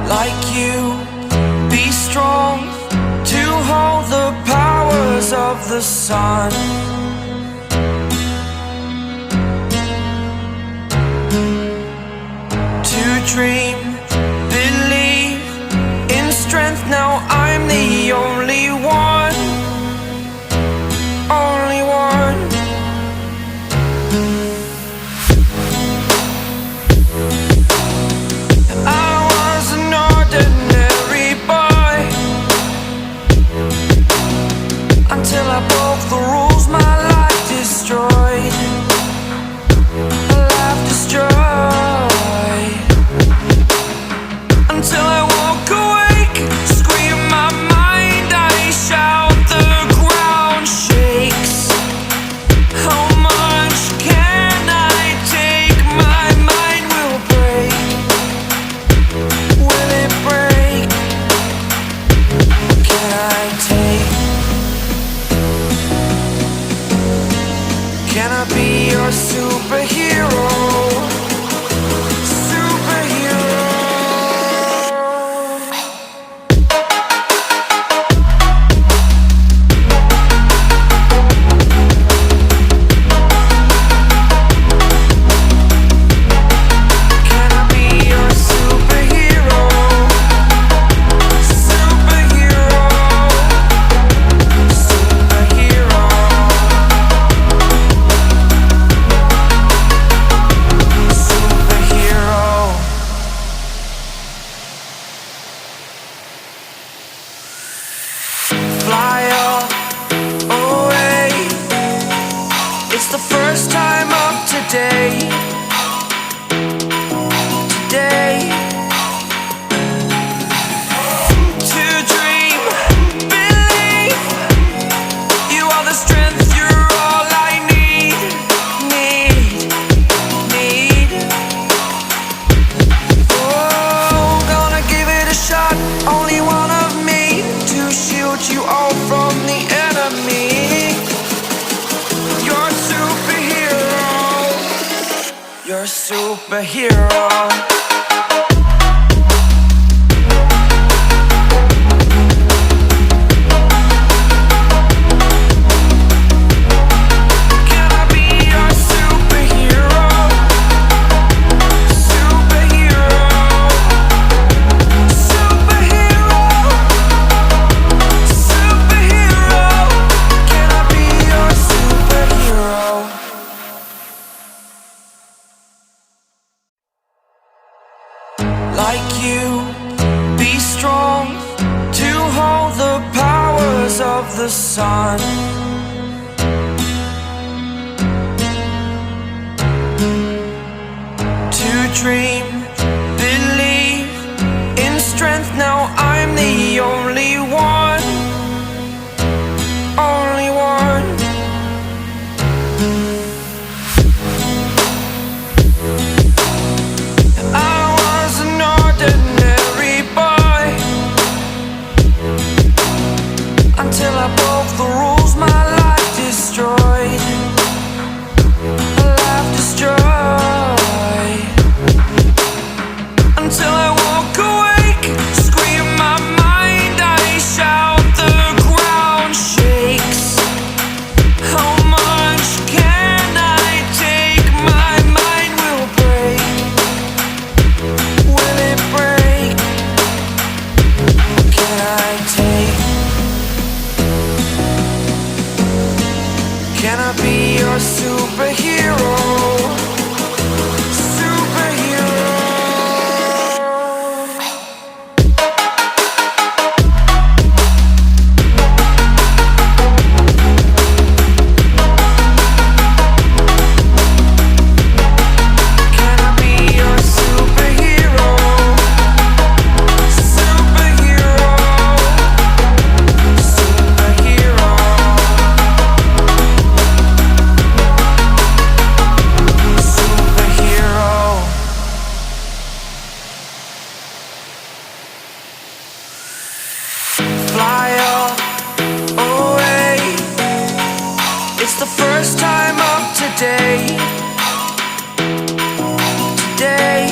like you, be strong to hold the powers of the sun. To dream, believe in strength. Now I'm the only one, only one. I was an ordinary boy until I broke the rules. My life destroyed, a life destroyed. Until I walk awake, scream my mind, I shout, the ground shakes. How much can I take? My mind will break. Will it break? Can I take? Can I be your superhero? It's the first time of today. Today. To dream, believe. You are the strength, you're all I need. Need. Oh, gonna give it a shot. Only one of me to shield you all from the enemy. You're a superhero. Like you, be strong to hold the powers of the sun. To dream, believe in strength. Now I'm the only one, only one. Until I broke the rules, my life destroyed, a life destroyed. Until I walk awake, scream my mind, I shout, the ground shakes. How much can I take? My mind will break. Will it break? Can I take? Can I be your superhero? Superhero. Can I be your superhero? Superhero. Superhero. Fly away. It's the first time of today. Today.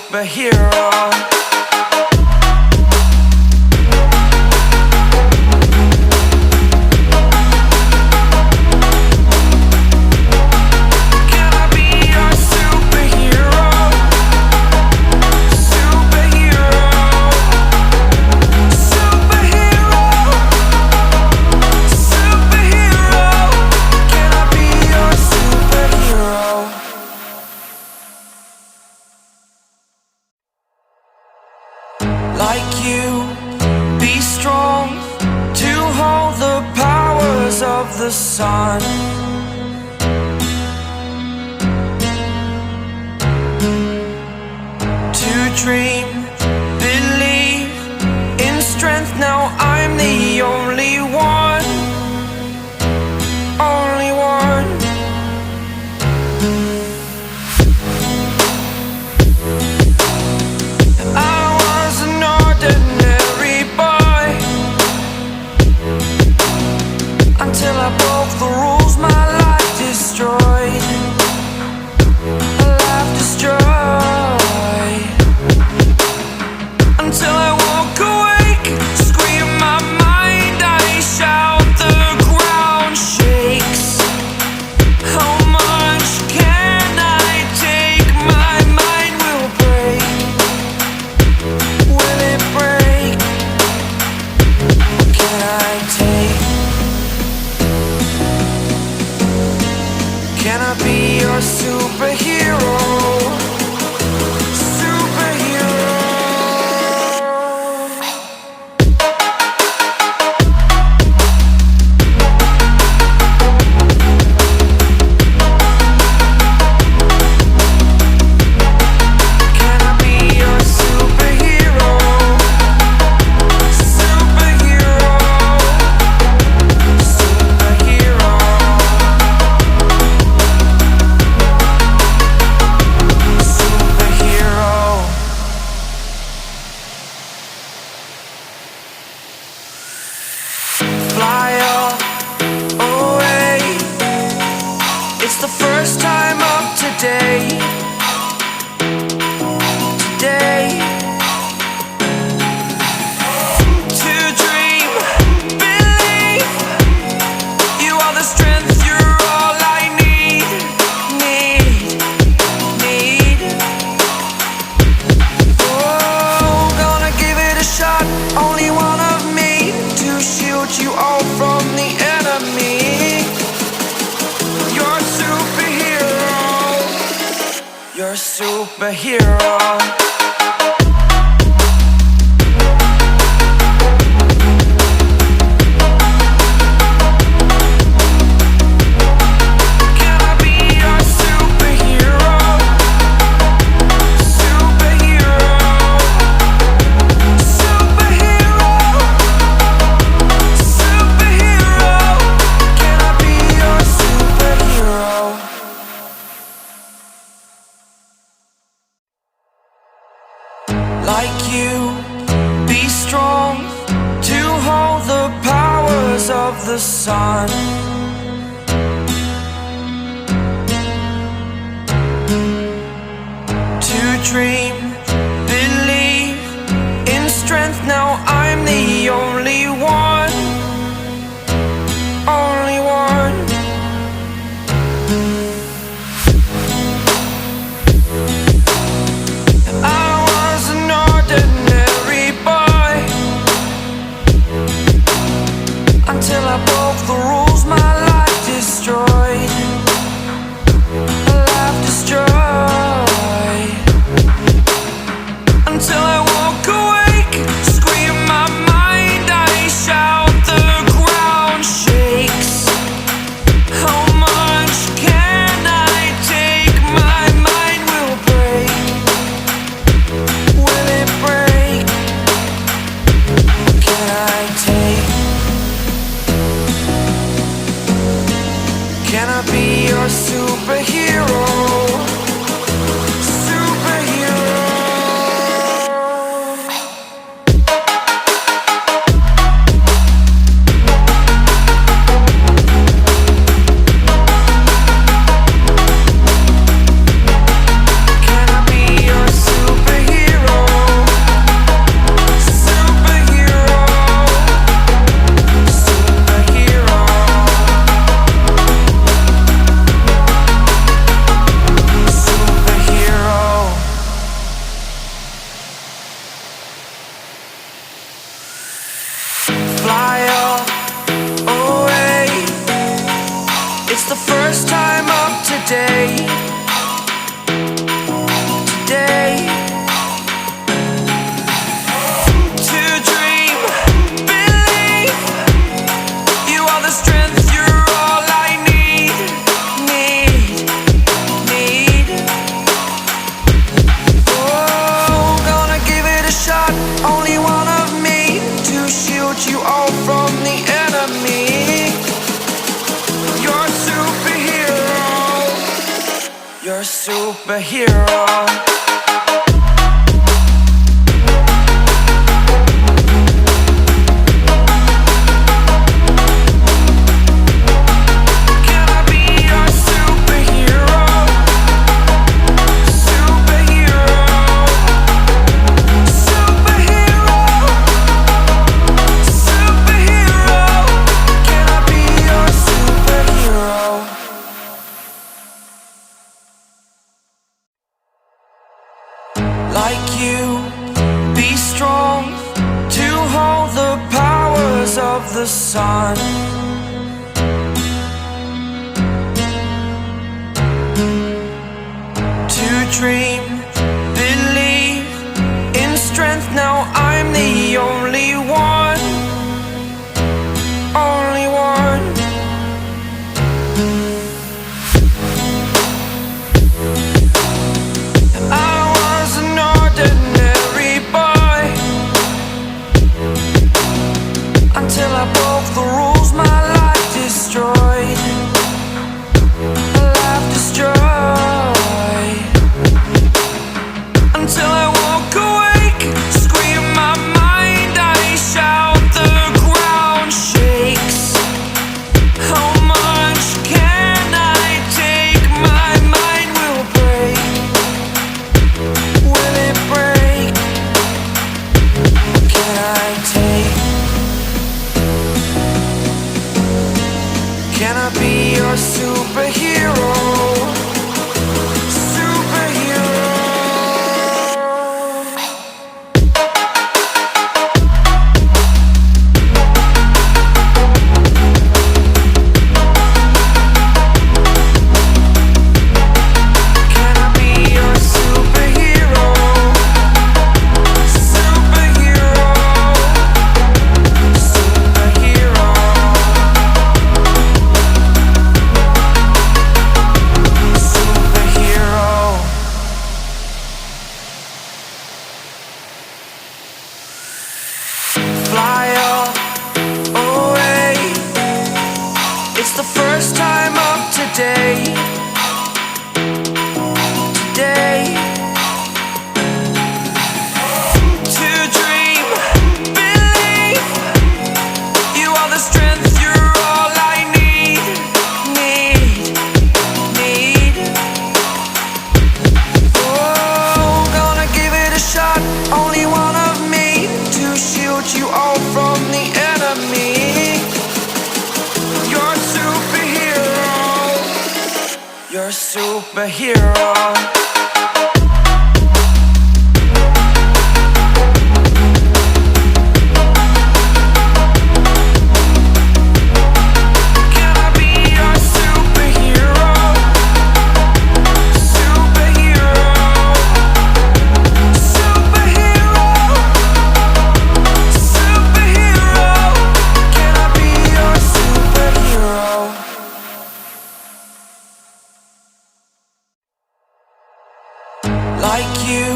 superhero. Like you, be strong to hold the powers of the sun. To dream, believe in strength. Now I'm the only one, only one. Until I broke the rules, my life destroyed. A life destroyed. Until I woke awake, scream my mind, I shout, the ground shakes. How much can I take? My mind will break. Will it break? What can I take? Can I be your superhero? Superhero. Can I be your superhero? Superhero. Superhero. Fly away. It's the first time of today. Today. To dream, believe. You are the strength, you're all I need. Need. Oh, gonna give it a shot. Only one of me to shield you all from the enemy. You're a superhero. You're a superhero. Can I be your superhero? Superhero. Superhero. Superhero. Can I be your superhero? Like you, be strong to hold the powers of the sun. To dream, believe in strength. Now I'm the only one, only one. I was an ordinary boy until I broke the rules. My the first time of today. Today. To dream, believe. You are the strength, you're all I need. Oh, gonna give it a shot. Only one of me to shield you all from the enemy. You're a superhero. You're a superhero. Like you, be strong to hold the powers of the sun. To dream, believe in strength. Now I'm the only one. Only one. Until I broke the rules, my life destroyed. My life destroyed. Until I woke awake, scream my mind, I shout, the ground shakes. How much can I take? My mind will break. Will it break? Can I take? Can I be your superhero? Superhero. Can I be your superhero? Superhero. Superhero. Fly up, away. It's the first time of today. Today. To dream, believe. You are the strength, you're all I need. Oh, gonna give it a shot. Only one of me to shield you all from the enemy. You're a superhero. You're a superhero. Can I be your superhero? Superhero. Superhero. Superhero. Can I be your superhero? Like you,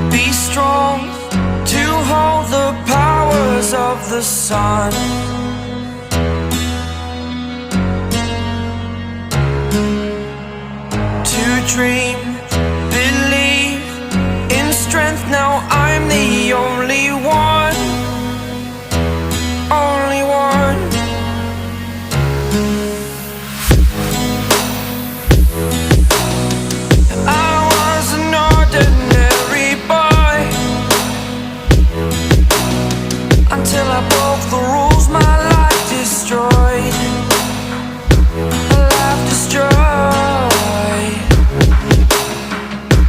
be strong to hold the powers of the sun. To dream, believe in strength. Now I'm the only one. Only one. I was an ordinary boy until I broke the rules. My life destroyed. My life destroyed.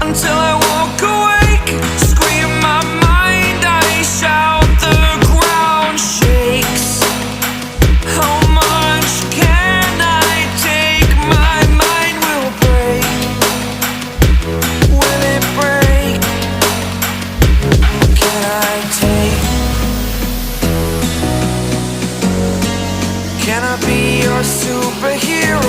Until I woke awake, scream my mind, I shout, the ground shakes. How much can I take? be your superhero.